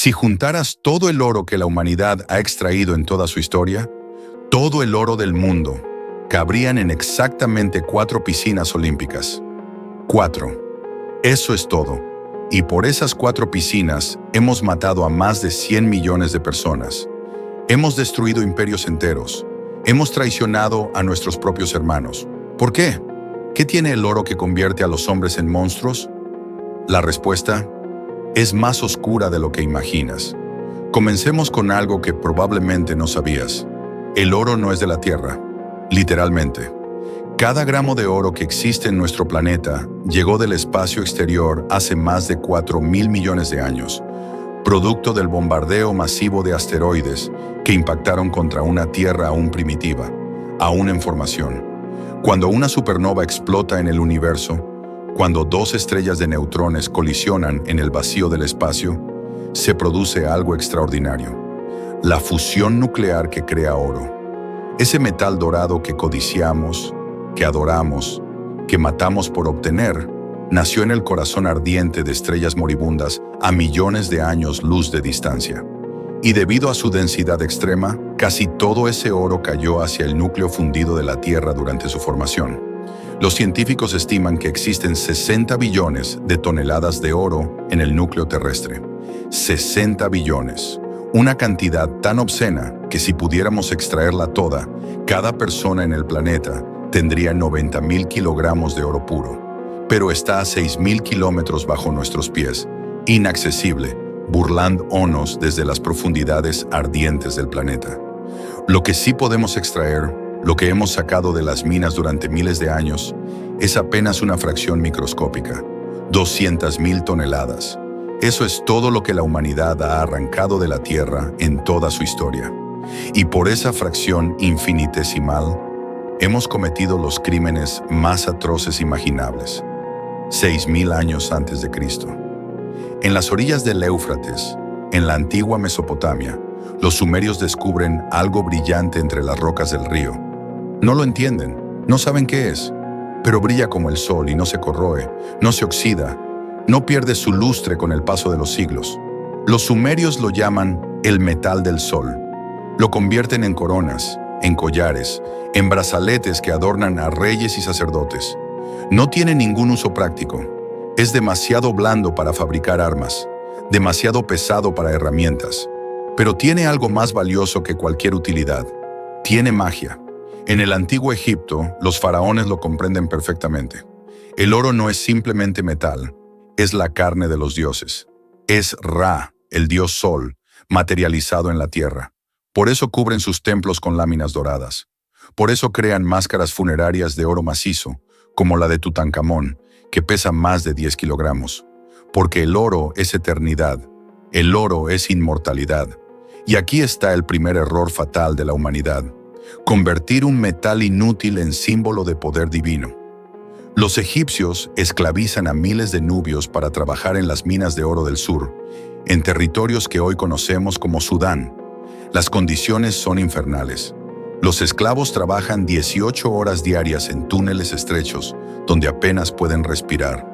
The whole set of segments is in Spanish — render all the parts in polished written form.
Si juntaras todo el oro que la humanidad ha extraído en toda su historia, todo el oro del mundo, cabrían en exactamente 4 piscinas olímpicas. 4. Eso es todo. Y por esas 4 piscinas hemos matado a más de 100 millones de personas. Hemos destruido imperios enteros. Hemos traicionado a nuestros propios hermanos. ¿Por qué? ¿Qué tiene el oro que convierte a los hombres en monstruos? La respuesta es más oscura de lo que imaginas. Comencemos con algo que probablemente no sabías. El oro no es de la Tierra, literalmente. Cada gramo de oro que existe en nuestro planeta llegó del espacio exterior hace más de 4.000 millones de años, producto del bombardeo masivo de asteroides que impactaron contra una Tierra aún primitiva, aún en formación. Cuando una supernova explota en el universo, cuando 2 estrellas de neutrones colisionan en el vacío del espacio, se produce algo extraordinario: la fusión nuclear que crea oro. Ese metal dorado que codiciamos, que adoramos, que matamos por obtener, nació en el corazón ardiente de estrellas moribundas a millones de años luz de distancia. Y debido a su densidad extrema, casi todo ese oro cayó hacia el núcleo fundido de la Tierra durante su formación. Los científicos estiman que existen 60 billones de toneladas de oro en el núcleo terrestre. 60 billones. Una cantidad tan obscena que si pudiéramos extraerla toda, cada persona en el planeta tendría 90.000 kilogramos de oro puro. Pero está a 6.000 kilómetros bajo nuestros pies, inaccesible, burlándonos desde las profundidades ardientes del planeta. Lo que sí podemos extraer, lo que hemos sacado de las minas durante miles de años, es apenas una fracción microscópica: 200.000 toneladas. Eso es todo lo que la humanidad ha arrancado de la Tierra en toda su historia. Y por esa fracción infinitesimal, hemos cometido los crímenes más atroces imaginables. 6.000 años antes de Cristo. En las orillas del Éufrates, en la antigua Mesopotamia, los sumerios descubren algo brillante entre las rocas del río. No lo entienden, no saben qué es, pero brilla como el sol y no se corroe, no se oxida, no pierde su lustre con el paso de los siglos. Los sumerios lo llaman el metal del sol. Lo convierten en coronas, en collares, en brazaletes que adornan a reyes y sacerdotes. No tiene ningún uso práctico. Es demasiado blando para fabricar armas, demasiado pesado para herramientas. Pero tiene algo más valioso que cualquier utilidad. Tiene magia. En el antiguo Egipto, los faraones lo comprenden perfectamente. El oro no es simplemente metal, es la carne de los dioses. Es Ra, el dios Sol, materializado en la tierra. Por eso cubren sus templos con láminas doradas. Por eso crean máscaras funerarias de oro macizo, como la de Tutankamón, que pesa más de 10 kilogramos. Porque el oro es eternidad. El oro es inmortalidad. Y aquí está el primer error fatal de la humanidad: convertir un metal inútil en símbolo de poder divino. Los egipcios esclavizan a miles de nubios para trabajar en las minas de oro del sur, en territorios que hoy conocemos como Sudán. Las condiciones son infernales. Los esclavos trabajan 18 horas diarias en túneles estrechos, donde apenas pueden respirar.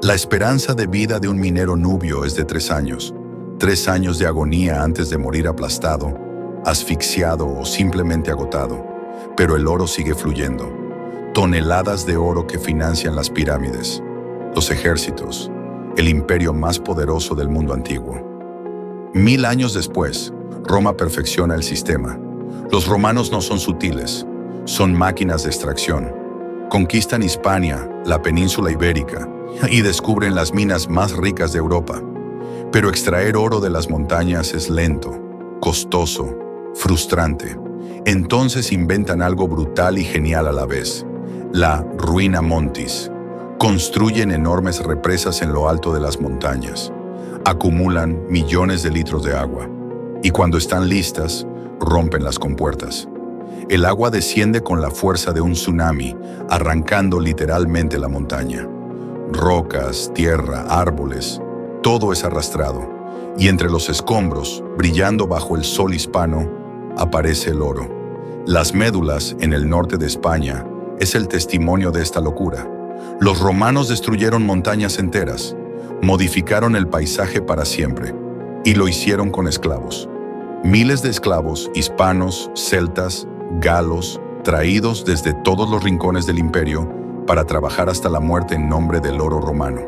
La esperanza de vida de un minero nubio es de 3 años. 3 años de agonía antes de morir aplastado, asfixiado o simplemente agotado. Pero el oro sigue fluyendo. Toneladas de oro que financian las pirámides, los ejércitos, el imperio más poderoso del mundo antiguo. 1000 años después, Roma perfecciona el sistema. Los romanos no son sutiles, son máquinas de extracción. Conquistan Hispania, la península ibérica, y descubren las minas más ricas de Europa. Pero extraer oro de las montañas es lento, costoso, frustrante. Entonces inventan algo brutal y genial a la vez: la ruina montis. Construyen enormes represas en lo alto de las montañas. Acumulan millones de litros de agua. Y cuando están listas, rompen las compuertas. El agua desciende con la fuerza de un tsunami, arrancando literalmente la montaña. Rocas, tierra, árboles, todo es arrastrado. Y entre los escombros, brillando bajo el sol hispano, aparece el oro. Las médulas, en el norte de España, es el testimonio de esta locura. Los romanos destruyeron montañas enteras, modificaron el paisaje para siempre. Y lo hicieron con esclavos. Miles de esclavos hispanos, celtas, galos, traídos desde todos los rincones del imperio para trabajar hasta la muerte en nombre del oro romano.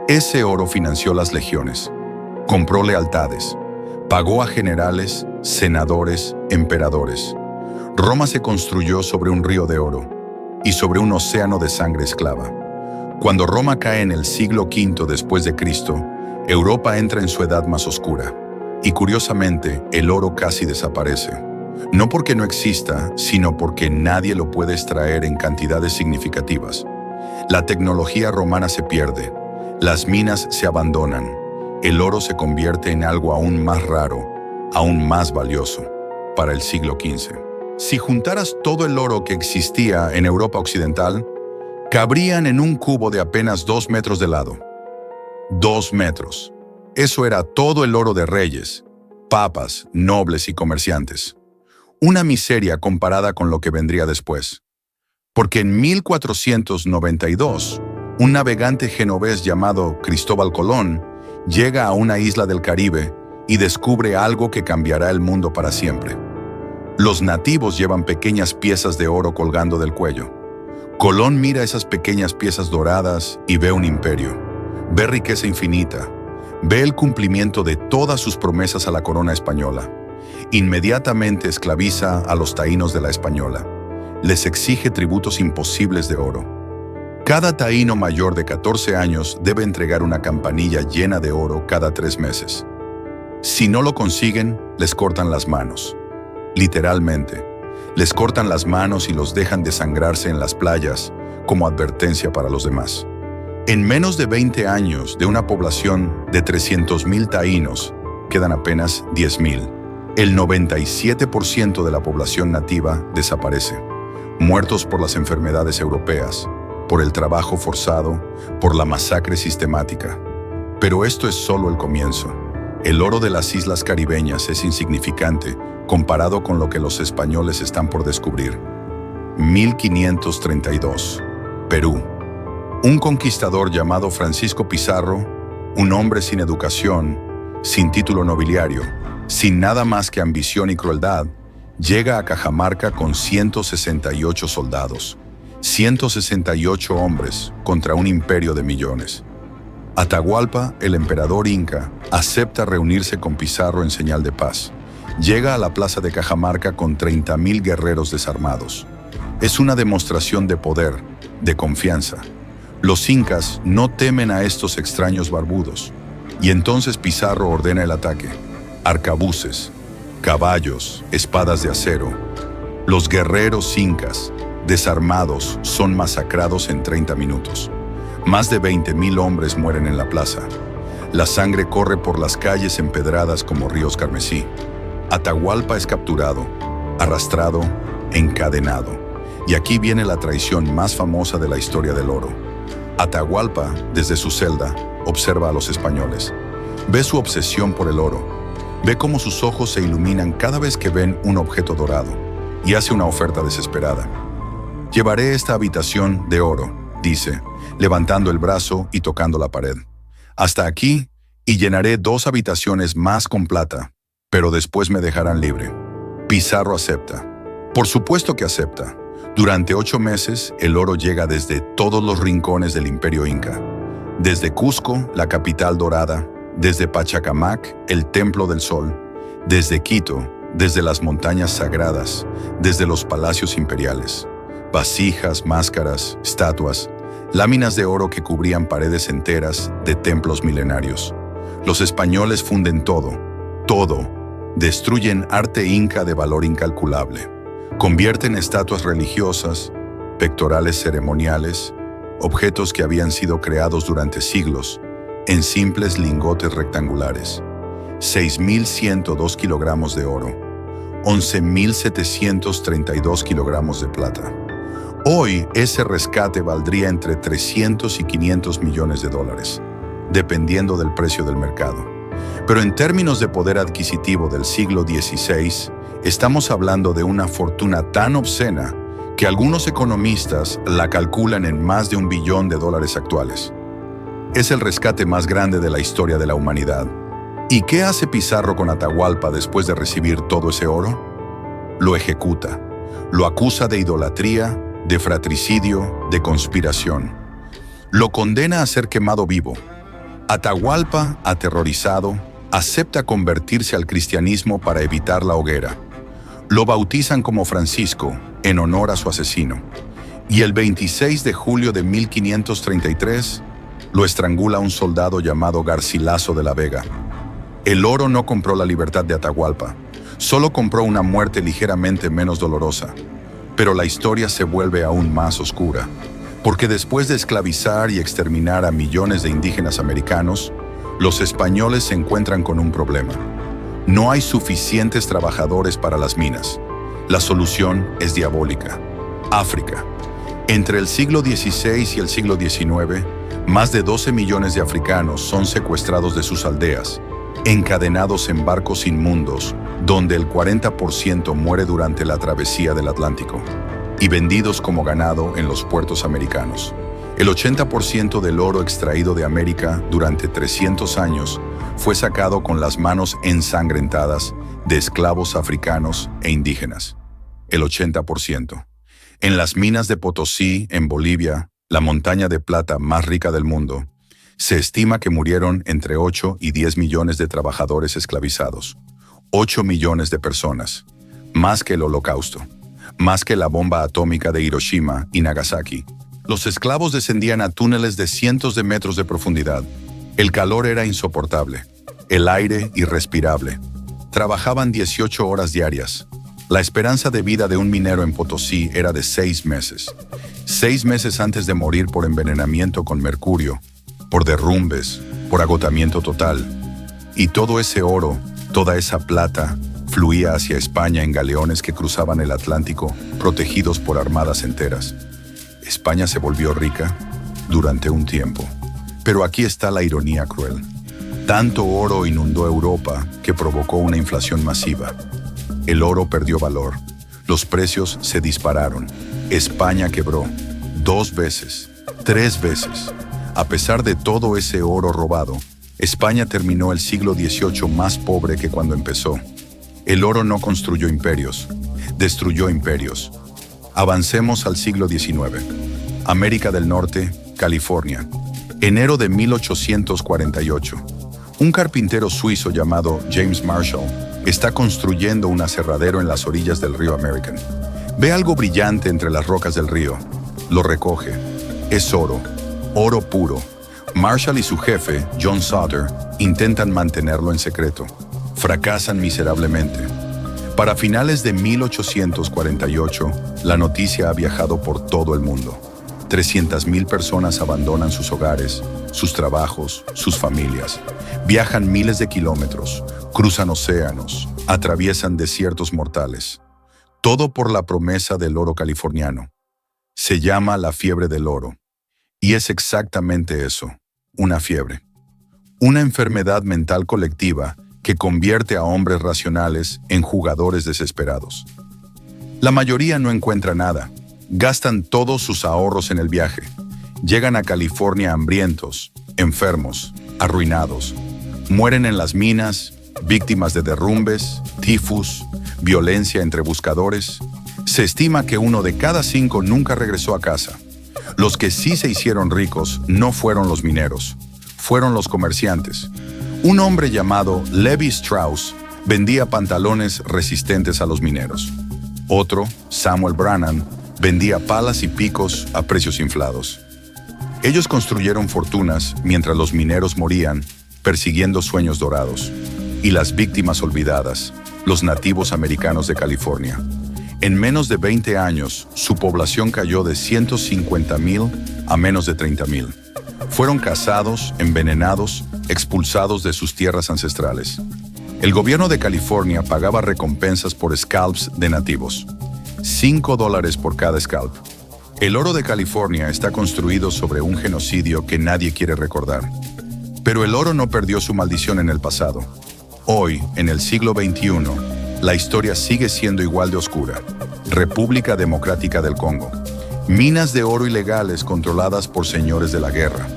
Ese oro financió las legiones, compró lealtades, pagó a generales, senadores, emperadores. Roma se construyó sobre un río de oro y sobre un océano de sangre esclava. Cuando Roma cae en el siglo V después de Cristo, Europa entra en su edad más oscura. Y curiosamente, el oro casi desaparece. No porque no exista, sino porque nadie lo puede extraer en cantidades significativas. La tecnología romana se pierde, las minas se abandonan, el oro se convierte en algo aún más raro, aún más valioso, para el siglo XV. Si juntaras todo el oro que existía en Europa occidental, cabrían en un cubo de apenas 2 metros de lado. 2 metros. Eso era todo el oro de reyes, papas, nobles y comerciantes. Una miseria comparada con lo que vendría después. Porque en 1492, un navegante genovés llamado Cristóbal Colón llega a una isla del Caribe y descubre algo que cambiará el mundo para siempre. Los nativos llevan pequeñas piezas de oro colgando del cuello. Colón mira esas pequeñas piezas doradas y ve un imperio. Ve riqueza infinita. Ve el cumplimiento de todas sus promesas a la corona española. Inmediatamente esclaviza a los taínos de la Española. Les exige tributos imposibles de oro. Cada taíno mayor de 14 años debe entregar una campanilla llena de oro cada 3 meses. Si no lo consiguen, les cortan las manos. Literalmente, les cortan las manos y los dejan desangrarse en las playas como advertencia para los demás. En menos de 20 años, de una población de 300,000 taínos, quedan apenas 10,000. El 97% de la población nativa desaparece, muertos por las enfermedades europeas, por el trabajo forzado, por la masacre sistemática. Pero esto es solo el comienzo. El oro de las islas caribeñas es insignificante comparado con lo que los españoles están por descubrir. 1532. Perú. Un conquistador llamado Francisco Pizarro, un hombre sin educación, sin título nobiliario, sin nada más que ambición y crueldad, llega a Cajamarca con 168 soldados, 168 hombres contra un imperio de millones. Atahualpa, el emperador inca, acepta reunirse con Pizarro en señal de paz. Llega a la plaza de Cajamarca con 30,000 guerreros desarmados. Es una demostración de poder, de confianza. Los incas no temen a estos extraños barbudos, y entonces Pizarro ordena el ataque. Arcabuces, caballos, espadas de acero. Los guerreros incas, desarmados, son masacrados en 30 minutos. Más de 20,000 hombres mueren en la plaza. La sangre corre por las calles empedradas como ríos carmesí. Atahualpa es capturado, arrastrado, encadenado. Y aquí viene la traición más famosa de la historia del oro. Atahualpa, desde su celda, observa a los españoles. Ve su obsesión por el oro. Ve cómo sus ojos se iluminan cada vez que ven un objeto dorado. Y hace una oferta desesperada. «Llevaré esta habitación de oro», dice, levantando el brazo y tocando la pared. «Hasta aquí, y llenaré 2 habitaciones más con plata, pero después me dejarán libre». Pizarro acepta. Por supuesto que acepta. Durante 8 meses, el oro llega desde todos los rincones del Imperio Inca. Desde Cusco, la capital dorada, desde Pachacamac, el Templo del Sol, desde Quito, desde las montañas sagradas, desde los palacios imperiales. Vasijas, máscaras, estatuas, láminas de oro que cubrían paredes enteras de templos milenarios. Los españoles funden todo, todo. Destruyen arte inca de valor incalculable. Convierten estatuas religiosas, pectorales ceremoniales, objetos que habían sido creados durante siglos, en simples lingotes rectangulares. 6,102 kilogramos de oro, 11,732 kilogramos de plata. Hoy, ese rescate valdría entre 300 y 500 millones de dólares, dependiendo del precio del mercado. Pero en términos de poder adquisitivo del siglo XVI, estamos hablando de una fortuna tan obscena que algunos economistas la calculan en más de $1 billón actuales. Es el rescate más grande de la historia de la humanidad. ¿Y qué hace Pizarro con Atahualpa después de recibir todo ese oro? Lo ejecuta. Lo acusa de idolatría, de fratricidio, de conspiración. Lo condena a ser quemado vivo. Atahualpa, aterrorizado, acepta convertirse al cristianismo para evitar la hoguera. Lo bautizan como Francisco, en honor a su asesino. Y el 26 de julio de 1533, lo estrangula un soldado llamado Garcilaso de la Vega. El oro no compró la libertad de Atahualpa, solo compró una muerte ligeramente menos dolorosa. Pero la historia se vuelve aún más oscura, porque después de esclavizar y exterminar a millones de indígenas americanos, los españoles se encuentran con un problema. No hay suficientes trabajadores para las minas. La solución es diabólica. África. Entre el siglo XVI y el siglo XIX, más de 12 millones de africanos son secuestrados de sus aldeas, encadenados en barcos inmundos, donde el 40% muere durante la travesía del Atlántico, y vendidos como ganado en los puertos americanos. El 80% del oro extraído de América durante 300 años fue sacado con las manos ensangrentadas de esclavos africanos e indígenas. El 80%. En las minas de Potosí, en Bolivia, la montaña de plata más rica del mundo, se estima que murieron entre 8 y 10 millones de trabajadores esclavizados. 8 millones de personas. Más que el Holocausto. Más que la bomba atómica de Hiroshima y Nagasaki. Los esclavos descendían a túneles de cientos de metros de profundidad. El calor era insoportable. El aire irrespirable. Trabajaban 18 horas diarias. La esperanza de vida de un minero en Potosí era de 6 meses. 6 meses antes de morir por envenenamiento con mercurio, por derrumbes, por agotamiento total. Y todo ese oro, toda esa plata, fluía hacia España en galeones que cruzaban el Atlántico, protegidos por armadas enteras. España se volvió rica durante un tiempo. Pero aquí está la ironía cruel. Tanto oro inundó Europa que provocó una inflación masiva. El oro perdió valor. Los precios se dispararon. España quebró 2 veces, 3 veces. A pesar de todo ese oro robado, España terminó el siglo XVIII más pobre que cuando empezó. El oro no construyó imperios, destruyó imperios. Avancemos al siglo XIX. América del Norte, California. Enero de 1848. Un carpintero suizo llamado James Marshall está construyendo un aserradero en las orillas del río American. Ve algo brillante entre las rocas del río. Lo recoge. Es oro. Oro puro. Marshall y su jefe, John Sutter, intentan mantenerlo en secreto. Fracasan miserablemente. Para finales de 1848, la noticia ha viajado por todo el mundo. 300,000 personas abandonan sus hogares, sus trabajos, sus familias. Viajan miles de kilómetros, cruzan océanos, atraviesan desiertos mortales. Todo por la promesa del oro californiano. Se llama la fiebre del oro. Y es exactamente eso, una fiebre. Una enfermedad mental colectiva que convierte a hombres racionales en jugadores desesperados. La mayoría no encuentra nada. Gastan todos sus ahorros en el viaje. Llegan a California hambrientos, enfermos, arruinados. Mueren en las minas, víctimas de derrumbes, tifus, violencia entre buscadores. Se estima que 1 de cada 5 nunca regresó a casa. Los que sí se hicieron ricos no fueron los mineros, fueron los comerciantes. Un hombre llamado Levi Strauss vendía pantalones resistentes a los mineros. Otro, Samuel Brannan, vendía palas y picos a precios inflados. Ellos construyeron fortunas mientras los mineros morían persiguiendo sueños dorados. Y las víctimas olvidadas, los nativos americanos de California. En menos de 20 años, su población cayó de 150,000 a menos de 30,000. Fueron cazados, envenenados, expulsados de sus tierras ancestrales. El gobierno de California pagaba recompensas por scalps de nativos. $5 por cada scalp. El oro de California está construido sobre un genocidio que nadie quiere recordar. Pero el oro no perdió su maldición en el pasado. Hoy, en el siglo XXI, la historia sigue siendo igual de oscura. República Democrática del Congo. Minas de oro ilegales controladas por señores de la guerra.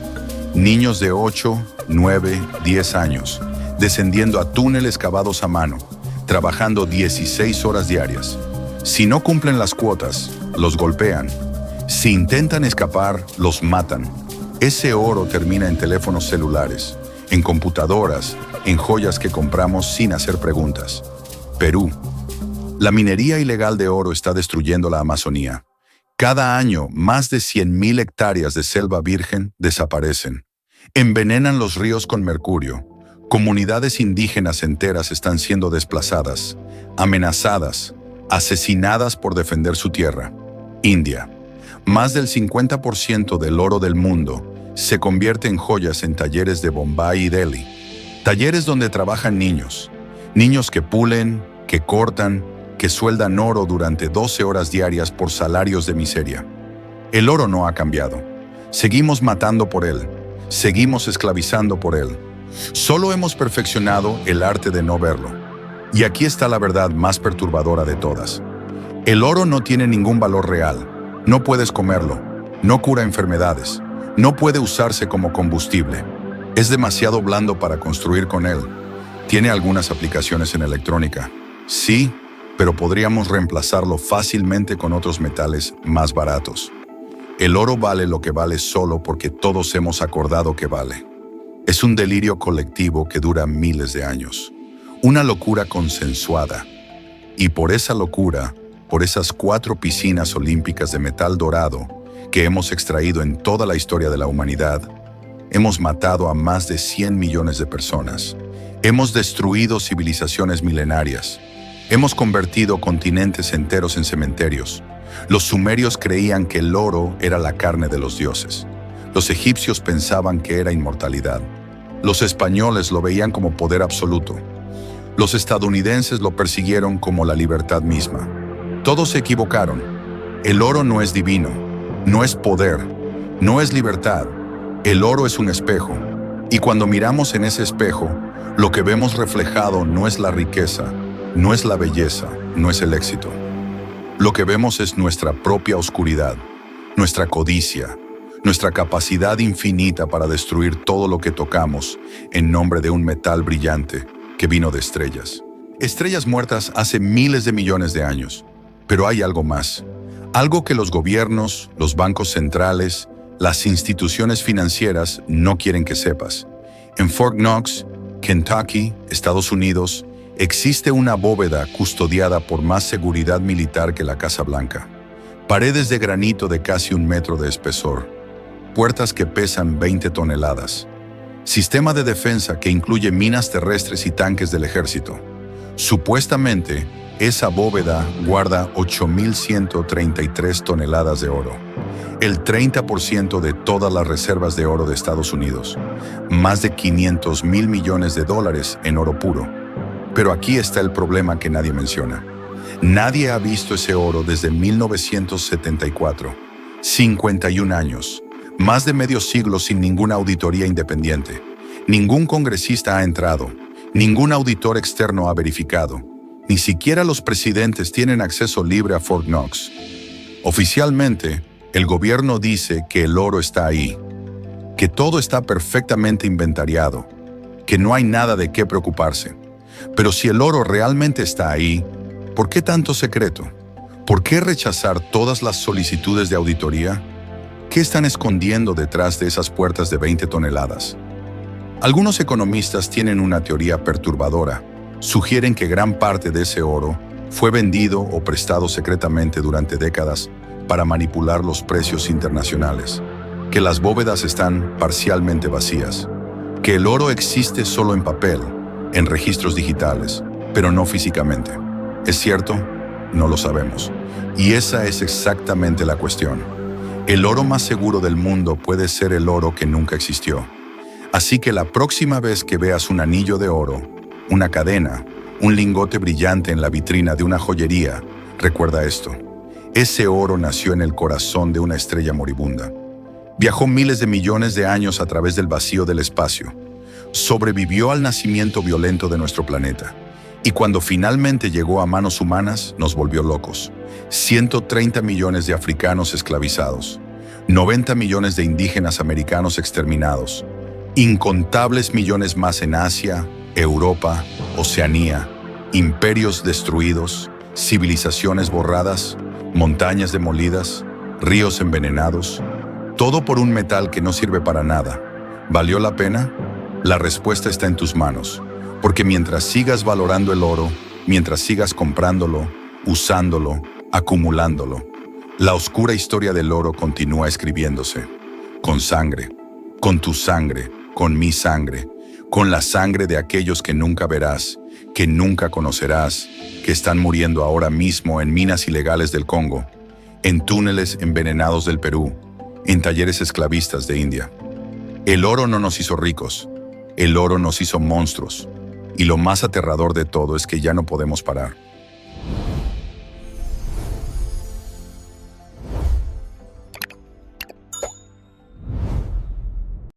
Niños de 8, 9, 10 años, descendiendo a túneles cavados a mano, trabajando 16 horas diarias. Si no cumplen las cuotas, los golpean. Si intentan escapar, los matan. Ese oro termina en teléfonos celulares, en computadoras, en joyas que compramos sin hacer preguntas. Perú. La minería ilegal de oro está destruyendo la Amazonía. Cada año, más de 100.000 hectáreas de selva virgen desaparecen. Envenenan los ríos con mercurio. Comunidades indígenas enteras están siendo desplazadas, amenazadas, asesinadas por defender su tierra. India. Más del 50% del oro del mundo se convierte en joyas en talleres de Bombay y Delhi. Talleres donde trabajan niños. Niños que pulen, que cortan, que sueldan oro durante 12 horas diarias por salarios de miseria. El oro no ha cambiado. Seguimos matando por él. Seguimos esclavizando por él. Solo hemos perfeccionado el arte de no verlo. Y aquí está la verdad más perturbadora de todas. El oro no tiene ningún valor real. No puedes comerlo. No cura enfermedades. No puede usarse como combustible. Es demasiado blando para construir con él. Tiene algunas aplicaciones en electrónica. Sí, pero podríamos reemplazarlo fácilmente con otros metales más baratos. El oro vale lo que vale solo porque todos hemos acordado que vale. Es un delirio colectivo que dura miles de años. Una locura consensuada. Y por esa locura, por esas 4 piscinas olímpicas de metal dorado que hemos extraído en toda la historia de la humanidad, hemos matado a más de 100 millones de personas. Hemos destruido civilizaciones milenarias. Hemos convertido continentes enteros en cementerios. Los sumerios creían que el oro era la carne de los dioses. Los egipcios pensaban que era inmortalidad. Los españoles lo veían como poder absoluto. Los estadounidenses lo persiguieron como la libertad misma. Todos se equivocaron. El oro no es divino, no es poder, no es libertad. El oro es un espejo. Y cuando miramos en ese espejo, lo que vemos reflejado no es la riqueza, no es la belleza, no es el éxito. Lo que vemos es nuestra propia oscuridad, nuestra codicia, nuestra capacidad infinita para destruir todo lo que tocamos en nombre de un metal brillante que vino de estrellas. Estrellas muertas hace miles de millones de años. Pero hay algo más. Algo que los gobiernos, los bancos centrales, las instituciones financieras no quieren que sepas. En Fort Knox, Kentucky, Estados Unidos, existe una bóveda custodiada por más seguridad militar que la Casa Blanca. Paredes de granito de casi 1 metro de espesor. Puertas que pesan 20 toneladas. Sistema de defensa que incluye minas terrestres y tanques del ejército. Supuestamente, esa bóveda guarda 8.133 toneladas de oro. El 30% de todas las reservas de oro de Estados Unidos. Más de 500.000 millones de dólares en oro puro. Pero aquí está el problema que nadie menciona. Nadie ha visto ese oro desde 1974. 51 años. Más de medio siglo sin ninguna auditoría independiente. Ningún congresista ha entrado. Ningún auditor externo ha verificado. Ni siquiera los presidentes tienen acceso libre a Fort Knox. Oficialmente, el gobierno dice que el oro está ahí, que todo está perfectamente inventariado, que no hay nada de qué preocuparse. Pero si el oro realmente está ahí, ¿por qué tanto secreto? ¿Por qué rechazar todas las solicitudes de auditoría? ¿Qué están escondiendo detrás de esas puertas de 20 toneladas? Algunos economistas tienen una teoría perturbadora. Sugieren que gran parte de ese oro fue vendido o prestado secretamente durante décadas para manipular los precios internacionales, que las bóvedas están parcialmente vacías, que el oro existe solo en papel, en registros digitales, pero no físicamente. ¿Es cierto? No lo sabemos. Y esa es exactamente la cuestión. El oro más seguro del mundo puede ser el oro que nunca existió. Así que la próxima vez que veas un anillo de oro, una cadena, un lingote brillante en la vitrina de una joyería, recuerda esto. Ese oro nació en el corazón de una estrella moribunda. Viajó miles de millones de años a través del vacío del espacio. Sobrevivió al nacimiento violento de nuestro planeta. Y cuando finalmente llegó a manos humanas, nos volvió locos. 130 millones de africanos esclavizados. 90 millones de indígenas americanos exterminados. Incontables millones más en Asia, Europa, Oceanía, imperios destruidos, civilizaciones borradas, montañas demolidas, ríos envenenados, todo por un metal que no sirve para nada. ¿Valió la pena? La respuesta está en tus manos, porque mientras sigas valorando el oro, mientras sigas comprándolo, usándolo, acumulándolo, la oscura historia del oro continúa escribiéndose, con sangre, con tu sangre, con mi sangre, con la sangre de aquellos que nunca verás, que nunca conocerás, que están muriendo ahora mismo en minas ilegales del Congo, en túneles envenenados del Perú, en talleres esclavistas de India. El oro no nos hizo ricos, el oro nos hizo monstruos, y lo más aterrador de todo es que ya no podemos parar.